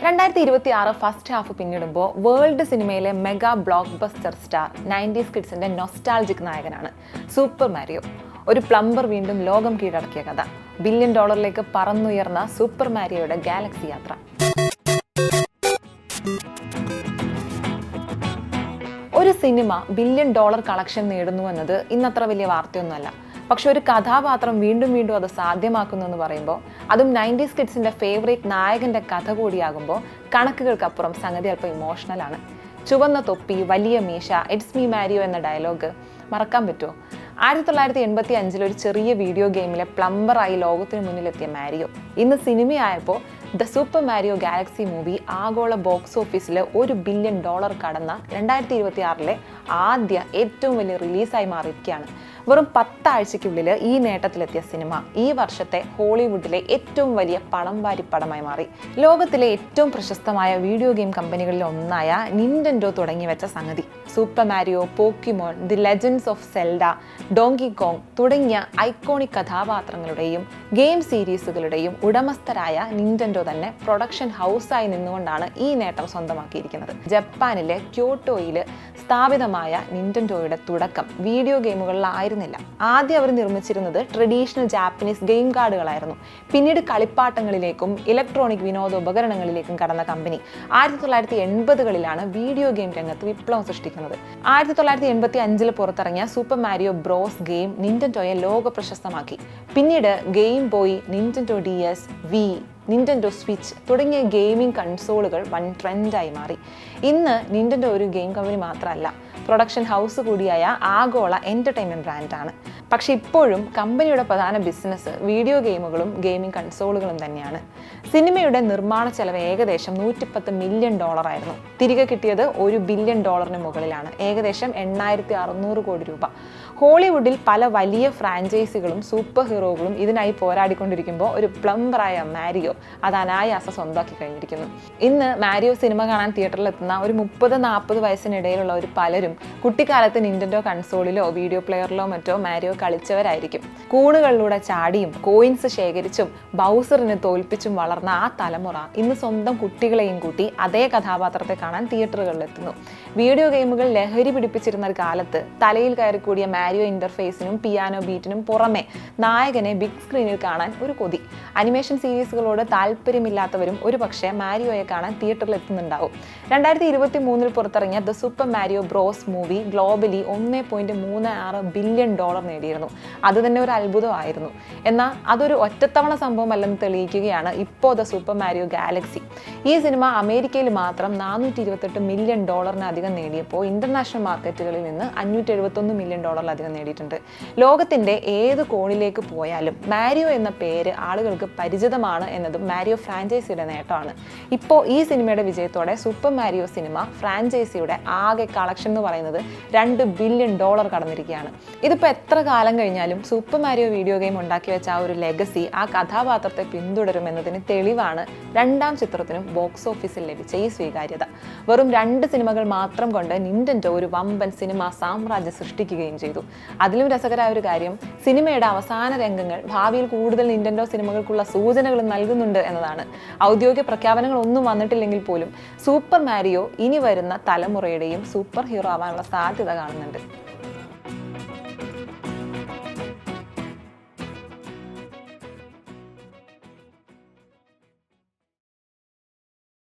2026 first half പിന്നിടുമ്പോൾ world സിനിമയിലെ mega blockbuster star 90s കിഡ്സിന്റെ നൊസ്റ്റാൾജിക് നായകനാണ് സൂപ്പർ മാരിയോ. ഒരു പ്ലംബർ വീണ്ടും ലോകം കീഴടക്കിയ കഥ. $1 ബില്യൺ പറന്നുയർന്ന സൂപ്പർ മാരിയോയുടെ ഗാലക്സി യാത്ര. ഒരു സിനിമ $1 ബില്യൺ കളക്ഷൻ നേടുന്നു എന്നത് ഇന്നത്ര വലിയ വാർത്തയൊന്നുമല്ല. പക്ഷെ ഒരു കഥാപാത്രം വീണ്ടും വീണ്ടും അത് സാധ്യമാക്കുന്നു എന്ന് പറയുമ്പോൾ, അതും 90s കിഡ്സിന്റെ ഫേവറേറ്റ് നായകന്റെ കഥ കൂടിയാകുമ്പോൾ കണക്കുകൾക്കപ്പുറം സംഗതി അല്പം ഇമോഷണലാണ്. ചുവന്ന തൊപ്പി, വലിയ മീശ, ഇറ്റ്സ് മീ മാരിയോ എന്ന ഡയലോഗ് മറക്കാൻ പറ്റുമോ? 1985 ഒരു ചെറിയ വീഡിയോ ഗെയിമിലെ പ്ലംബറായി ലോകത്തിന് മുന്നിലെത്തിയ മാരിയോ ഇന്ന് സിനിമയായപ്പോൾ the super Mario galaxy movie ആഗോള ബോക്സ് ഓഫീസിൽ $1 ബില്യൺ കടന്ന 2026 ആദ്യ ഏറ്റവും വലിയ റിലീസായി മാറിയിരിക്കുകയാണ്. വെറും 10 ആഴ്ചയ്ക്കുള്ളിൽ ഈ നേട്ടത്തിലെത്തിയ സിനിമ ഈ വർഷത്തെ ഹോളിവുഡിലെ ഏറ്റവും വലിയ പണം വാരി പടമായി മാറി. ലോകത്തിലെ ഏറ്റവും പ്രശസ്തമായ വീഡിയോ ഗെയിം കമ്പനികളിൽ ഒന്നായ നിന്റൻഡോ തുടങ്ങി വെച്ച സംഗതി. Super Mario, പോക്കിമോൺ, the legends of Zelda, donkey Kong തുടങ്ങിയ ഐക്കോണിക് കഥാപാത്രങ്ങളുടെയും ഗെയിം സീരീസുകളുടെയും ഉടമസ്ഥരായ നിന്റൻഡോ തന്നെ പ്രൊഡക്ഷൻ ഹൗസായി നിന്നുകൊണ്ടാണ് ഈ നേട്ടം സ്വന്തമാക്കിയിരിക്കുന്നത്. ജപ്പാനിലെ ക്യോട്ടോയിൽ സ്ഥാപിതമായ നിന്റൻഡോയുടെ തുടക്കം വീഡിയോ ഗെയിമുകളിലായിരുന്നില്ല. ആദ്യം അവർ നിർമ്മിച്ചിരുന്നത് ട്രഡീഷണൽ ജാപ്പനീസ് ഗെയിം കാർഡുകളായിരുന്നു. പിന്നീട് കളിപ്പാട്ടങ്ങളിലേക്കും ഇലക്ട്രോണിക് വിനോദോപകരണങ്ങളിലേക്കും കടന്ന കമ്പനി 1980കളിലാണ് വീഡിയോ ഗെയിം രംഗത്ത് വിപ്ലവം സൃഷ്ടിക്കുന്നത്. 1985 പുറത്തിറങ്ങിയ സൂപ്പർ മാരിയോ ബ്രോസ് ഗെയിം നിന്റൻഡോയെ ലോക പ്രശസ്തമാക്കി. പിന്നീട് Game Boy, Nintendo DS, Wii, Nintendo Switch തുടങ്ങിയ ഗെയിമിംഗ് കൺസോളുകൾ വൻ ട്രെൻഡായി മാറി. ഇന്ന് നിന്റൻഡോ ഒരു ഗെയിം കമ്പനി മാത്രമല്ല, പ്രൊഡക്ഷൻ ഹൗസ് കൂടിയായ ആഗോള എൻ്റർടൈൻമെൻറ്റ് ബ്രാൻഡാണ്. പക്ഷെ ഇപ്പോഴും കമ്പനിയുടെ പ്രധാന ബിസിനസ് വീഡിയോ ഗെയിമുകളും ഗെയിമിംഗ് കൺസോളുകളും തന്നെയാണ്. സിനിമയുടെ നിർമ്മാണ ചെലവ് ഏകദേശം $110 മില്യൺ ആയിരുന്നു. തിരികെ കിട്ടിയത് $1 ബില്യൺ മുകളിലാണ്, ഏകദേശം 8600 കോടി രൂപ. ഹോളിവുഡിൽ പല വലിയ ഫ്രാഞ്ചൈസികളും സൂപ്പർ ഹീറോകളും ഇതിനായി പോരാടിക്കൊണ്ടിരിക്കുമ്പോൾ ഒരു പ്ലംബറായ മാരിയോ അത് അനായാസം സ്വന്തമാക്കി കഴിഞ്ഞിരിക്കുന്നു. ഇന്ന് മാരിയോ സിനിമ കാണാൻ തിയേറ്ററിൽ എത്തുന്ന ഒരു 30-40 വയസ്സിനിടയിലുള്ള ഒരു പലരും കുട്ടിക്കാലത്ത് നിന്റൻഡോ കൺസോളിലോ വീഡിയോ പ്ലെയറിലോ മറ്റോ മാരിയോ കളിച്ചവരായിരിക്കും. കൂണുകളിലൂടെ ചാടിയും കോയിൻസ് ശേഖരിച്ചും ബൗസറിനെ തോൽപ്പിച്ചും വളർന്ന ആ തലമുറ ഇന്ന് സ്വന്തം കുട്ടികളെയും കൂട്ടി അതേ കഥാപാത്രത്തെ കാണാൻ തിയേറ്ററുകളിൽ എത്തുന്നു. വീഡിയോ ഗെയിമുകൾ ലഹരി പിടിപ്പിച്ചിരുന്ന ഒരു കാലത്ത് തലയിൽ കയറിക്കൂടിയ മാരിയോ ഇന്റർഫേസിനും പിയാനോ ബീറ്റിനും പുറമെ നായകനെ ബിഗ് സ്ക്രീനിൽ കാണാൻ ഒരു കൊതി. അനിമേഷൻ സീരീസുകളോട് താല്പര്യമില്ലാത്തവരും ഒരു പക്ഷേ മാരിയോയെ കാണാൻ തിയേറ്ററിൽ എത്തുന്നുണ്ടാവും. 2023 പുറത്തിറങ്ങിയ the super Mario Bros movie globally $1.36 billion നേടിയിരുന്നു. അത് തന്നെ ഒരു അത്ഭുതമായിരുന്നു. എന്നാൽ അതൊരു ഒറ്റത്തവണ സംഭവമല്ലെന്ന് തെളിയിക്കുകയാണ് ഇപ്പോൾ ദ സൂപ്പർ മാരിയോ ഗാലക്സി. ഈ സിനിമ അമേരിക്കയിൽ മാത്രം $428 മില്യൺ അധികം നേടിയപ്പോൾ ഇന്റർനാഷണൽ മാർക്കറ്റുകളിൽ നിന്ന് $571 മില്യൺ അധികം നേടിയിട്ടുണ്ട്. ലോകത്തിന്റെ ഏത് കോണിലേക്ക് പോയാലും മാരിയോ എന്ന പേര് ആളുകൾക്ക് പരിചിതമാണ് എന്നതും മാരിയോ ഫ്രാഞ്ചൈസിയുടെ നേട്ടമാണ്. ഇപ്പോൾ ഈ സിനിമയുടെ വിജയത്തോടെ സൂപ്പർ മാരിയോ സിനിമ ഫ്രാഞ്ചൈസിയുടെ ആകെ കളക്ഷൻ എന്ന് പറയുന്നത് $2 ബില്യൺ കടന്നിരിക്കുകയാണ്. ഇതിപ്പോൾ എത്ര കാലം കഴിഞ്ഞാലും സൂപ്പർ മാരിയോ വീഡിയോ ഗെയിം ഉണ്ടാക്കി വെച്ച ആ ഒരു ലെഗസി ആ കഥാപാത്രത്തെ പിന്തുടരുമെന്നതിന് തെളിവാണ് രണ്ടാം ചിത്രത്തിനും ബോക്സ് ഓഫീസിൽ ലഭിച്ച ഈ സ്വീകാര്യത. വെറും 2 സിനിമകൾ മാത്രം കൊണ്ട് നിന്റൻഡോ ഒരു വമ്പൻ സിനിമാ സാമ്രാജ്യം സൃഷ്ടിക്കുകയും ചെയ്തു. അതിലും രസകരമായ ഒരു കാര്യം, സിനിമയുടെ അവസാന രംഗങ്ങൾ ഭാവിയിൽ കൂടുതൽ നിന്റൻഡോ സിനിമകൾക്കുള്ള സൂചനകൾ നൽകുന്നുണ്ട് എന്നതാണ്. ഔദ്യോഗിക പ്രഖ്യാപനങ്ങളൊന്നും വന്നിട്ടില്ലെങ്കിൽ പോലും സൂപ്പർ മാരിയോ ഇനി വരുന്ന തലമുറയുടെയും സൂപ്പർ ഹീറോ ആവാനുള്ള സാധ്യത കാണുന്നുണ്ട്.